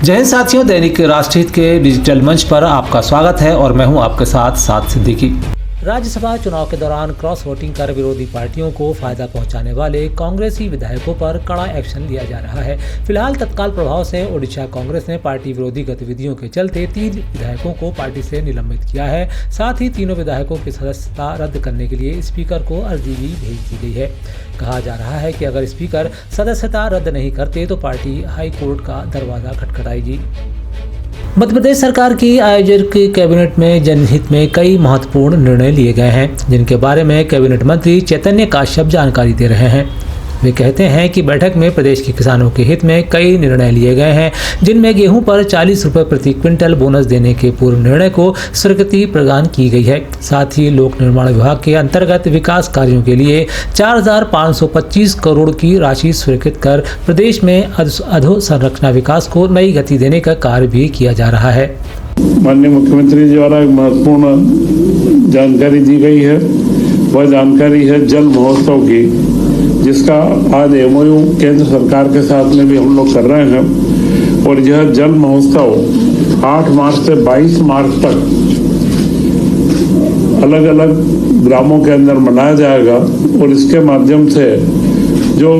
जय हिंद साथियों, दैनिक राष्ट्रहित के डिजिटल मंच पर आपका स्वागत है और मैं हूं आपके साथ साद सिद्दीकी। राज्यसभा चुनाव के दौरान क्रॉस वोटिंग कर विरोधी पार्टियों को फायदा पहुंचाने वाले कांग्रेसी विधायकों पर कड़ा एक्शन लिया जा रहा है। फिलहाल तत्काल प्रभाव से ओडिशा कांग्रेस ने पार्टी विरोधी गतिविधियों के चलते 3 विधायकों को पार्टी से निलंबित किया है। साथ ही तीनों विधायकों की सदस्यता रद्द करने के लिए स्पीकर को अर्जी भी भेज दी गई है। कहा जा रहा है कि अगर स्पीकर सदस्यता रद्द नहीं करते तो पार्टी हाई कोर्ट का दरवाजा खटखटाएगी। मध्य प्रदेश सरकार की आयोजक कैबिनेट में जनहित में कई महत्वपूर्ण निर्णय लिए गए हैं, जिनके बारे में कैबिनेट मंत्री चैतन्य काश्यप जानकारी दे रहे हैं। वे कहते हैं कि बैठक में प्रदेश के किसानों के हित में कई निर्णय लिए गए हैं, जिनमें गेहूं पर 40 रुपये प्रति क्विंटल बोनस देने के पूर्व निर्णय को स्वीकृति प्रदान की गई है। साथ ही लोक निर्माण विभाग के अंतर्गत विकास कार्यों के लिए 4,525 करोड़ की राशि स्वीकृत कर प्रदेश में अधोसंरचना विकास को नई गति देने का कार्य भी किया जा रहा है। माननीय मुख्यमंत्री जी द्वारा एक महत्वपूर्ण जानकारी दी गई है। वह जानकारी है जल महोत्सव की, जिसका आज एमओयू केंद्र सरकार के साथ में भी हम लोग कर रहे हैं। और यह जल महोत्सव 8 मार्च से 22 मार्च तक अलग अलग ग्रामों के अंदर मनाया जाएगा। और इसके माध्यम से जो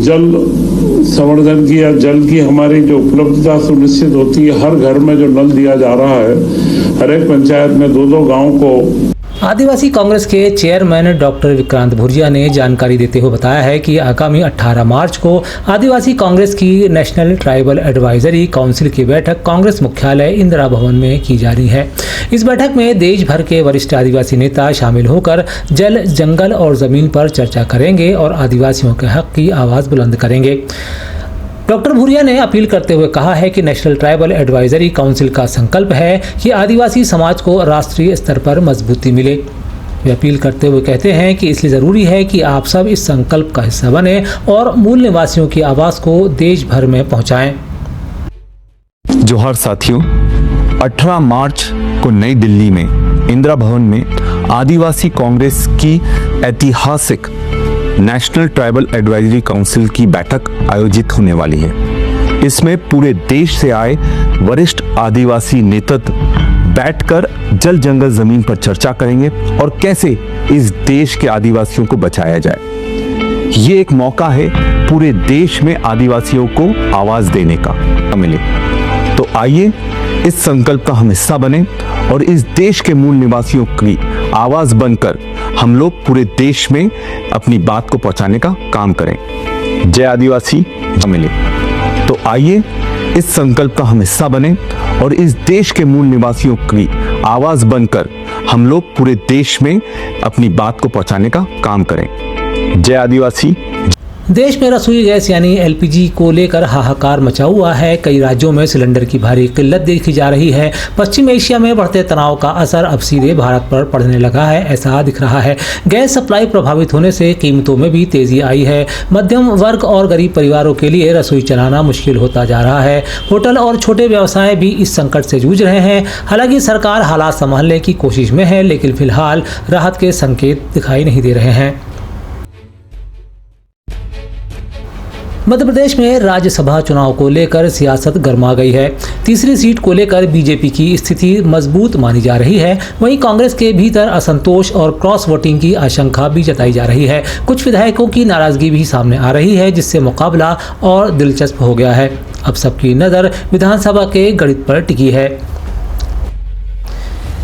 जल संवर्धन की या जल की हमारी जो उपलब्धता सुनिश्चित होती है, हर घर में जो नल दिया जा रहा है, हर एक पंचायत में 2-2 गाँव को। आदिवासी कांग्रेस के चेयरमैन डॉक्टर विक्रांत भुरिया ने जानकारी देते हुए बताया है कि आगामी 18 मार्च को आदिवासी कांग्रेस की नेशनल ट्राइबल एडवाइजरी काउंसिल की बैठक कांग्रेस मुख्यालय इंदिरा भवन में की जा रही है। इस बैठक में देश भर के वरिष्ठ आदिवासी नेता शामिल होकर जल, जंगल और जमीन पर चर्चा करेंगे और आदिवासियों के हक की आवाज़ बुलंद करेंगे। डॉक्टर भुरिया ने अपील करते हुए कहा है कि नेशनल ट्राइबल एडवाइजरी काउंसिल का संकल्प है कि आदिवासी समाज को राष्ट्रीय स्तर पर मजबूती मिले। वे अपील करते हुए कहते हैं कि इसलिए ज़रूरी है कि आप सब इस संकल्प का हिस्सा बने और मूल निवासियों की आवाज़ को देश भर में पहुंचाएं। जोहार साथियों, 18 मार्च को नई दिल्ली में इंदिरा भवन में आदिवासी कांग्रेस की ऐतिहासिक नेशनल ट्राइबल एडवाइजरी काउंसिल की बैठक आयोजित होने वाली है। इसमें पूरे देश से आए वरिष्ठ आदिवासी नेतृत्व बैठकर जल, जंगल, जमीन पर चर्चा करेंगे और कैसे इस देश के आदिवासियों को बचाया जाए। ये एक मौका है पूरे देश में आदिवासियों को आवाज देने का मिले। तो आइए इस संकल्प का हम हिस्सा बने और इस देश के मूल निवासियों की आवाज बनकर हम लोग पूरे देश में अपनी बात को पहुंचाने का काम करें। जय आदिवासी मिले। तो आइए इस संकल्प का हम हिस्सा बने और इस देश के मूल निवासियों की आवाज बनकर हम लोग पूरे देश में अपनी बात को पहुंचाने का काम करें। जय आदिवासी। देश में रसोई गैस यानी एलपीजी को लेकर हाहाकार मचा हुआ है। कई राज्यों में सिलेंडर की भारी किल्लत देखी जा रही है। पश्चिम एशिया में बढ़ते तनाव का असर अब सीधे भारत पर पड़ने लगा है, ऐसा दिख रहा है। गैस सप्लाई प्रभावित होने से कीमतों में भी तेजी आई है। मध्यम वर्ग और गरीब परिवारों के लिए रसोई चलाना मुश्किल होता जा रहा है। होटल और छोटे व्यवसाय भी इस संकट से जूझ रहे हैं। हालांकि सरकार हालात संभालने की कोशिश में है, लेकिन फिलहाल राहत के संकेत दिखाई नहीं दे रहे हैं। मध्य प्रदेश में राज्यसभा चुनाव को लेकर सियासत गर्मा गई है। तीसरी सीट को लेकर बीजेपी की स्थिति मजबूत मानी जा रही है। वहीं कांग्रेस के भीतर असंतोष और क्रॉस वोटिंग की आशंका भी जताई जा रही है। कुछ विधायकों की नाराजगी भी सामने आ रही है, जिससे मुकाबला और दिलचस्प हो गया है। अब सबकी नज़र विधानसभा के गणित पर टिकी है।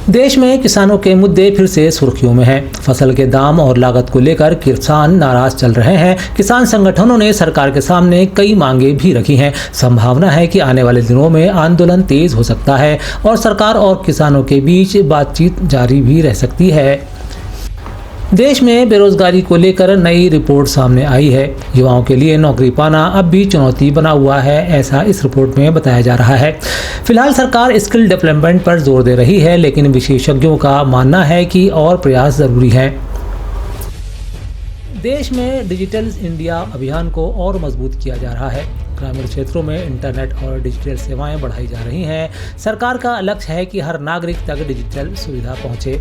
देश में किसानों के मुद्दे फिर से सुर्खियों में हैं। फसल के दाम और लागत को लेकर किसान नाराज चल रहे हैं। किसान संगठनों ने सरकार के सामने कई मांगे भी रखी हैं। संभावना है कि आने वाले दिनों में आंदोलन तेज हो सकता है और सरकार और किसानों के बीच बातचीत जारी भी रह सकती है। देश में बेरोजगारी को लेकर नई रिपोर्ट सामने आई है। युवाओं के लिए नौकरी पाना अब भी चुनौती बना हुआ है, ऐसा इस रिपोर्ट में बताया जा रहा है। फिलहाल सरकार स्किल डेवलपमेंट पर जोर दे रही है, लेकिन विशेषज्ञों का मानना है कि और प्रयास जरूरी है। देश में डिजिटल इंडिया अभियान को और मजबूत किया जा रहा है। ग्रामीण क्षेत्रों में इंटरनेट और डिजिटल सेवाएं बढ़ाई जा रही हैं। सरकार का लक्ष्य है कि हर नागरिक तक डिजिटल सुविधा पहुंचे।